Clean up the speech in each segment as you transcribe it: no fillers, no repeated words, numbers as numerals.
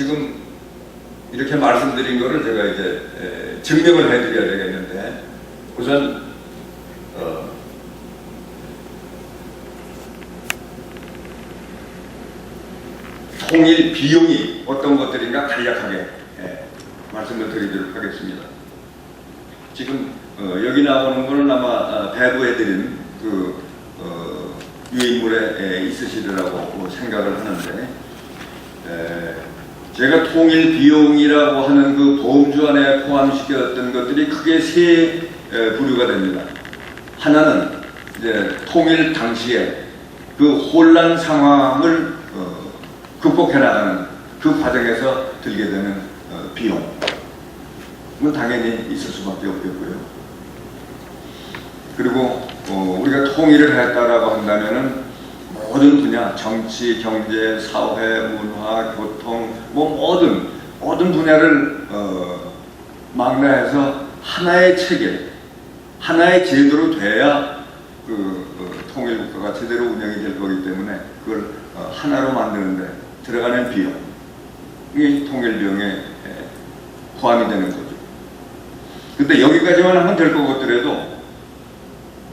지금 이렇게 말씀드린 거를 제가 이제 증명을 해드려야 되겠는데, 우선 통일 비용이 어떤 것들인가 간략하게 말씀을 드리도록 하겠습니다. 지금 여기 나오는 거는 아마 배부해드린 그 유인물에 있으시리라고 생각을 하는데, 제가 통일 비용이라고 하는 그 보험주 안에 포함시켰던 것들이 크게 세 부류가 됩니다. 하나는 이제 통일 당시에 그 혼란 상황을 극복해 나가는 그 과정에서 들게 되는 비용, 그건 당연히 있을 수밖에 없겠고요. 그리고 우리가 통일을 했다라고 한다면은 모든 분야, 정치, 경제, 사회, 문화, 교통, 모든 분야를 망라해서 하나의 체계, 하나의 제도로 돼야 통일국가가 제대로 운영이 될 거기 때문에 그걸 하나로 만드는데 들어가는 비용이 통일비용에 포함이 되는 거죠. 근데 여기까지만 하면 될 것 같더라도,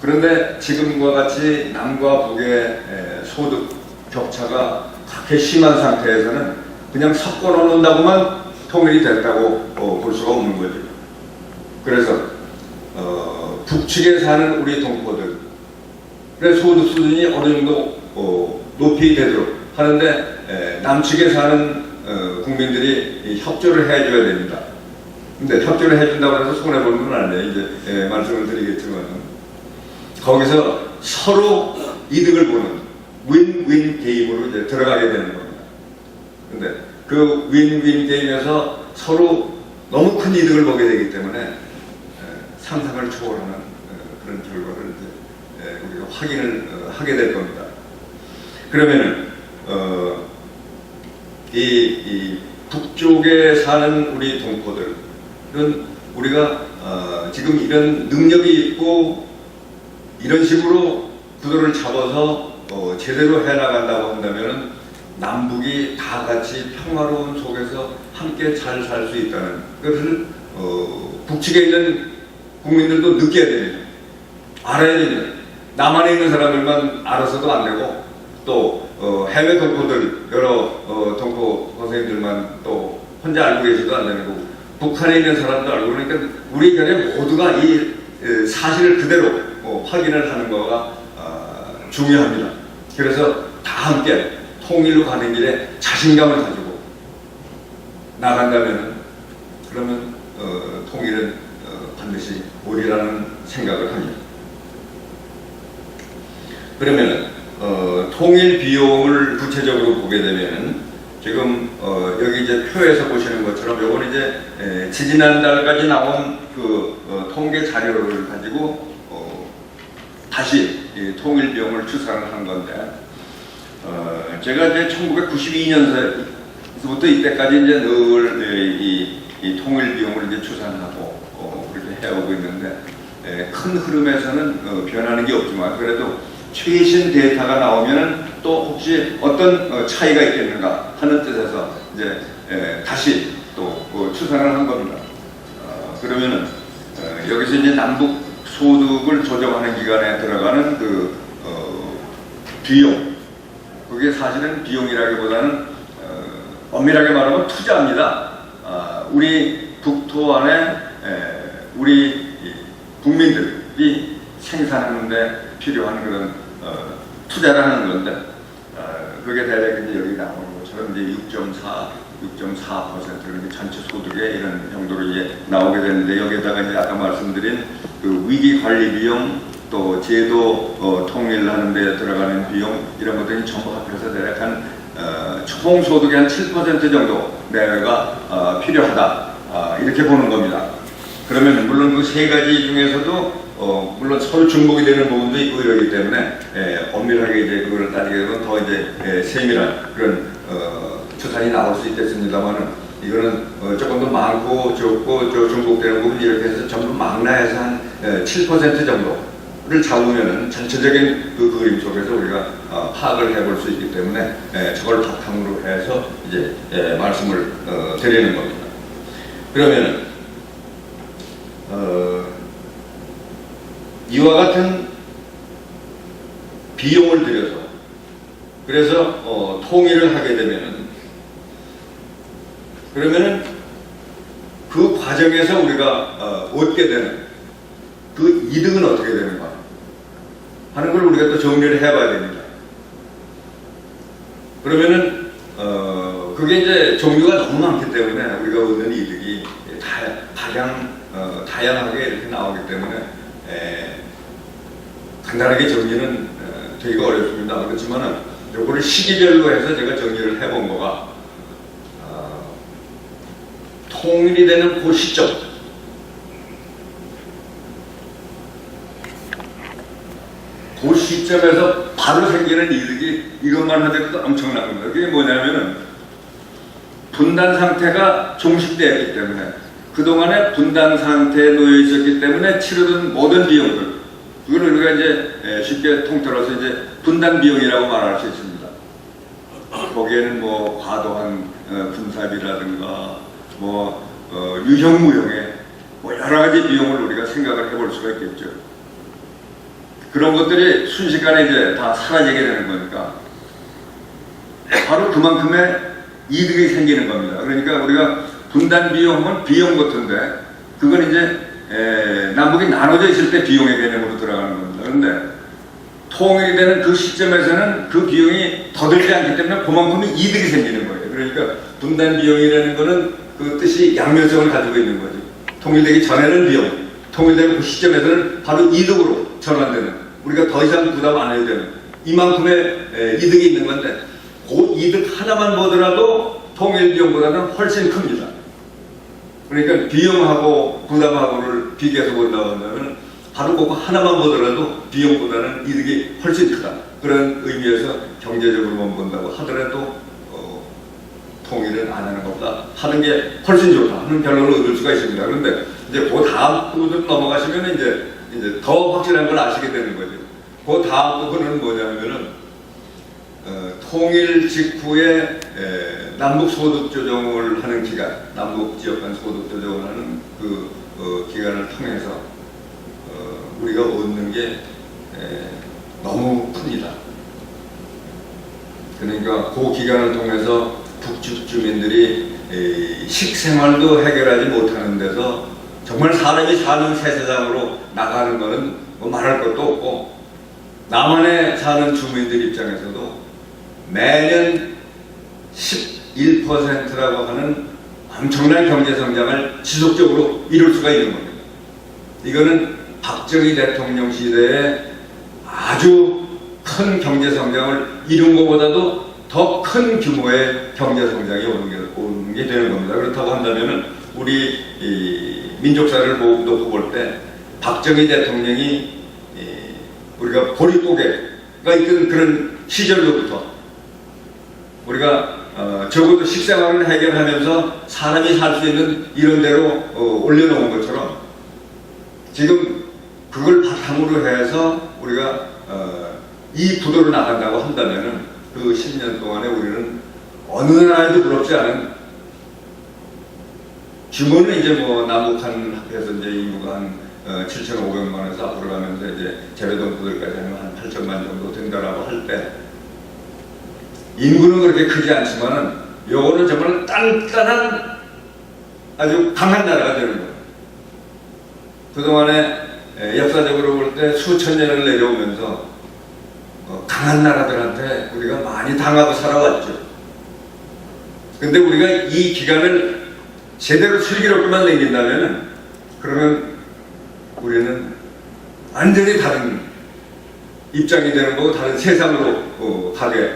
그런데 지금과 같이 남과 북의 소득 격차가 그렇게 심한 상태에서는 그냥 섞어 놓는다고만 통일이 됐다고 볼 수가 없는 거죠. 그래서 북측에 사는 우리 동포들, 그래서 소득 수준이 어느 정도 높이 되도록 하는데, 남측에 사는 국민들이 협조를 해줘야 됩니다. 근데 협조를 해준다고 해서 손해보는 건 아니에요. 이제 말씀을 드리겠지만, 거기서 서로 이득을 보는 윈윈 게임으로 이제 들어가게 되는 겁니다. 근데 그 윈윈 게임에서 서로 너무 큰 이득을 보게 되기 때문에 상상을 초월하는 그런 결과를 이제 우리가 확인을 하게 될 겁니다. 그러면은 이 북쪽에 사는 우리 동포들은 우리가 지금 이런 능력이 있고 이런 식으로 구도를 잡아서 제대로 해나간다고 한다면 남북이 다 같이 평화로운 속에서 함께 잘 살 수 있다는 것을 북측에 있는 국민들도 느껴야 됩니다. 알아야 됩니다. 남한에 있는 사람들만 알아서도 안 되고, 또 해외 동포들, 여러 동포 선생님들만 또 혼자 알고 계셔도 안 되는 거고, 북한에 있는 사람도 알고, 그러니까 우리 견해 모두가 이 사실을 그대로 확인을 하는 거가 중요합니다. 그래서 다 함께 통일로 가는 길에 자신감을 가지고 나간다면, 그러면 통일은 반드시 오리라는 생각을 합니다. 그러면 통일 비용을 구체적으로 보게 되면, 지금 여기 이제 표에서 보시는 것처럼 요건 이제 지지난달까지 나온 그 통계 자료를 가지고 다시 통일 비용을 추산을 한 건데, 제가 이제 1992년서부터 이때까지 이제 늘 이 통일 비용을 이제 추산하고 그렇게 해오고 있는데, 큰 흐름에서는 변하는 게 없지만, 그래도 최신 데이터가 나오면은 또 혹시 어떤 차이가 있겠는가 하는 뜻에서 이제 다시 또 추산을 한 겁니다. 그러면은 여기서 이제 남북 소득을 조정하는 기간에 들어가는 그 비용, 그게 사실은 비용이라기보다는 엄밀하게 말하면 투자입니다. 우리 국토 안에 우리 국민들이 생산하는 데 필요한 그런 투자를 하는 건데, 그게 대략 이제 여기 나오는 것처럼 이제 6.4% 그러니까 전체 소득의 이런 정도로 이제 나오게 되는데, 여기에다가 이제 아까 말씀드린 그 위기 관리 비용, 또 제도 통일하는 데 들어가는 비용, 이런 것들이 전부 합해서 대략 한 총 소득의 한 7% 정도 내외가 필요하다, 이렇게 보는 겁니다. 그러면 물론 그 세 가지 중에서도 물론 서로 중복이 되는 부분도 있고 이러기 때문에 엄밀하게 이제 그걸 따지게 되면 더 이제 세밀한 그런 추산이 나올 수 있겠습니다만은, 이거는 조금 더 많고 적고 중복되는 부분 이렇게 해서 전부 망라해서 한 7% 정도 를 잡으면은 전체적인 그 그림 속에서 우리가 파악을 해볼 수 있기 때문에 저걸 바탕으로 해서 이제 말씀을 드리는 겁니다. 그러면은 이와 같은 비용을 들여서 그래서 통일을 하게 되면은 그러면은 그 과정에서 우리가 얻게 되는 그 이득은 어떻게 되는가 하는 걸 우리가 또 정리를 해봐야 됩니다. 그러면은 그게 이제 종류가 너무 많기 때문에 우리가 얻는 이득이 다양하게 이렇게 나오기 때문에 간단하게 정리는 되기가 어렵습니다. 그렇지만은 요거를 시기별로 해서 제가 정리를 해본 거가 통일이 되는 그 시점, 그 시점에서 바로 생기는 이득이 이것만 하더라도 엄청난 겁니다. 그게 뭐냐면은 분단 상태가 종식되었기 때문에 그동안에 분단 상태에 놓여 있었기 때문에 치르던 모든 비용들, 그걸 우리가 이제 쉽게 통틀어서 이제 분단 비용이라고 말할 수 있습니다. 거기에는 뭐 과도한 군사비라든가 뭐 유형무형의 뭐 여러 가지 비용을 우리가 생각을 해볼 수가 있겠죠. 그런 것들이 순식간에 이제 다 사라지게 되는 거니까 바로 그만큼의 이득이 생기는 겁니다. 그러니까 우리가 분단 비용은 비용 같은데 그건 이제 남북이 나눠져 있을 때 비용의 개념으로 들어가는 겁니다. 그런데 통일이 되는 그 시점에서는 그 비용이 더 들지 않기 때문에 그만큼의 이득이 생기는 거예요. 그러니까 분단 비용이라는 거는 그 뜻이 양면성을 가지고 있는 거죠. 통일되기 전에는 비용, 통일되는 그 시점에서는 바로 이득으로 전환되는, 우리가 더 이상 부담 안 해도 되는 이만큼의 이득이 있는 건데 그 이득 하나만 보더라도 통일 비용보다는 훨씬 큽니다. 그러니까 비용하고 부담하고를 비교해서 본다고 한다면 바로 그거 하나만 보더라도 비용보다는 이득이 훨씬 크다. 그런 의미에서 경제적으로만 본다고 하더라도 통일은 안 하는 것보다 하는 게 훨씬 좋다 하는 결론을 얻을 수가 있습니다. 그런데 이제 그 다음 부분 넘어가시면 이제 더 확실한 걸 아시게 되는 거죠. 그 다음 부분은 뭐냐면은 통일 직후에 남북 소득 조정을 하는 기간, 남북 지역 간 소득 조정을 하는 그 기간을 통해서 우리가 얻는 게 너무 큽니다. 그러니까 그 기간을 통해서 북측 주민들이 식생활도 해결하지 못하는 데서 정말 사람이 사는 새 세상으로 나가는 것은 뭐 말할 것도 없고, 남한에 사는 주민들 입장에서도 매년 11%라고 하는 엄청난 경제 성장을 지속적으로 이룰 수가 있는 겁니다. 이거는 박정희 대통령 시대에 아주 큰 경제 성장을 이룬 것보다도 더 큰 규모의 경제 성장이 오는 게 되는 겁니다. 그렇다고 한다면은 우리 민족사를 놓고 볼 때 박정희 대통령이 우리가 보릿고개가 있던 그런 시절로부터 우리가 적어도 식생활을 해결하면서 사람이 살 수 있는 이런 데로 올려놓은 것처럼 지금 그걸 바탕으로 해서 우리가 이 구도로 나간다고 한다면은 그 10년 동안에 우리는 어느 나라에도 부럽지 않은 규모는 이제 뭐 남북한 합해서 이제 인구가 한 7,500만에서 앞으로 가면서 이제 재배동포들까지 하면 한 8천만 정도 된다라고 할 때 인구는 그렇게 크지 않지만은 요거는 정말 단단한 아주 강한 나라가 되는 거예요. 그동안에 역사적으로 볼 때 수천 년을 내려오면서 강한 나라들한테 우리가 많이 당하고 살아왔죠. 근데 우리가 이 기간을 제대로 슬기롭게만 남긴다면은 그러면 우리는 완전히 다른 입장이 되는 거고 다른 세상으로 가게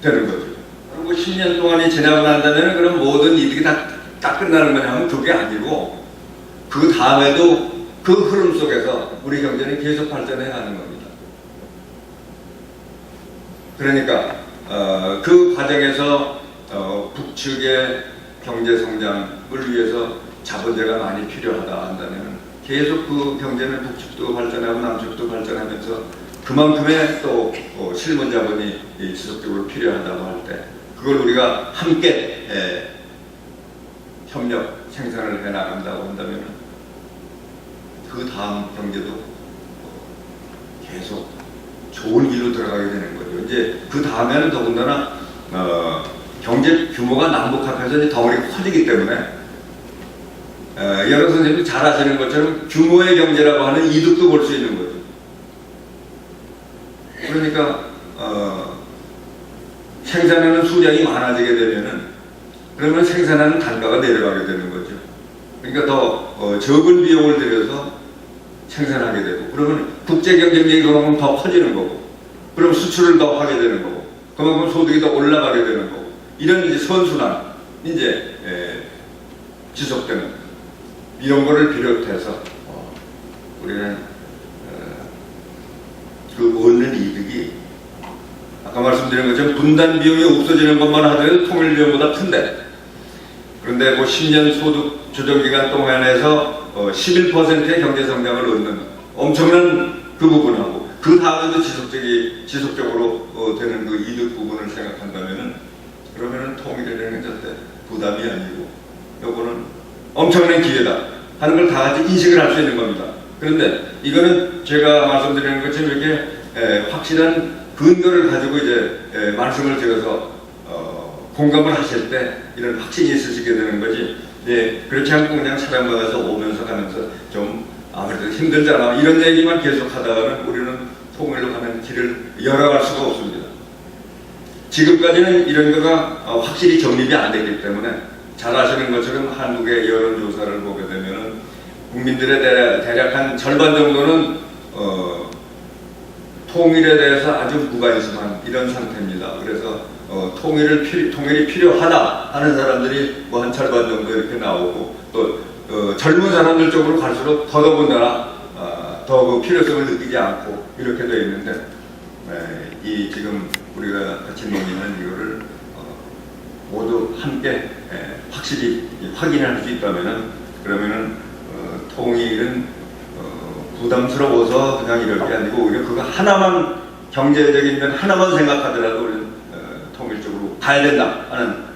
되는 거죠. 그리고 10년 동안이 지나고 난다면 그럼 모든 이득이 다 끝나는 거냐 하면 그게 아니고 그 다음에도 그 흐름 속에서 우리 경제는 계속 발전해 가는 겁니다. 그러니까 그 과정에서 북측의 경제 성장을 위해서 자본재가 많이 필요하다 한다면 계속 그 경제는 북측도 발전하고 남측도 발전하면서 그만큼의 또 실물 자본이 지속적으로 필요하다고 할 때 그걸 우리가 함께 협력 생산을 해 나간다고 한다면 그 다음 경제도 계속 좋은 길로 들어가게 되는 거죠. 이제 그 다음에는 더군다나 경제 규모가 남북 합해서 이제 덩어리가 커지기 때문에 여러 선생님이 잘 아시는 것처럼 규모의 경제라고 하는 이득도 볼 수 있는 거죠. 그러니까 생산하는 수량이 많아지게 되면은 그러면 생산하는 단가가 내려가게 되는 거죠. 그러니까 더 적은 비용을 들여서 생산하게 되고 그러면 국제 경쟁력이 그만큼 더 커지는 거고 그럼 수출을 더 하게 되는 거고 그만큼 소득이 더 올라가게 되는 거고 이런 이제 선순환 이제 지속되는 이런 거를 비롯해서 우리는 그 얻는 이득이 아까 말씀드린 것처럼 분단 비용이 없어지는 것만 하더라도 통일 비용보다 큰데 그런데 뭐 10년 소득 조정 기간 동안에서 11%의 경제 성장을 얻는 엄청난 그 부분하고 그 다음에도 지속적으로 되는 그 이득 부분을 생각한다면은 그러면은 통일이라는 게 절대 부담이 아니고 요거는 엄청난 기회다 하는 걸 다 같이 인식을 할 수 있는 겁니다. 그런데 이거는 제가 말씀드리는 것처럼 이렇게 확실한 근거를 가지고 이제 말씀을 드려서 공감을 하실 때 이런 확신이 있으시게 되는 거지. 그렇지 않고 그냥 사람마다서 오면서 가면서 좀 아무래도 힘들잖아 이런 얘기만 계속 하다가는 우리는 통일로 가는 길을 열어갈 수가 없습니다. 지금까지는 이런 거가 확실히 정립이 안 되기 때문에 잘 아시는 것처럼 한국의 여론조사를 보게 되면은 국민들의 대략 한 절반 정도는 통일에 대해서 아주 무관심한 이런 상태입니다. 그래서 통일이 필요하다 하는 사람들이 뭐 한 절반 정도 이렇게 나오고 또 젊은 사람들 쪽으로 갈수록 더더군다나 더 그 필요성을 느끼지 않고 이렇게 되어 있는데 이 지금 우리가 같이 논의하는 이거를 모두 함께 확실히 확인할 수 있다면은 그러면은 통일은 부담스러워서 그냥 이럴 게 아니고 오히려 그거 하나만 경제적인 면 하나만 생각하더라도 우리는 통일적으로 가야 된다 하는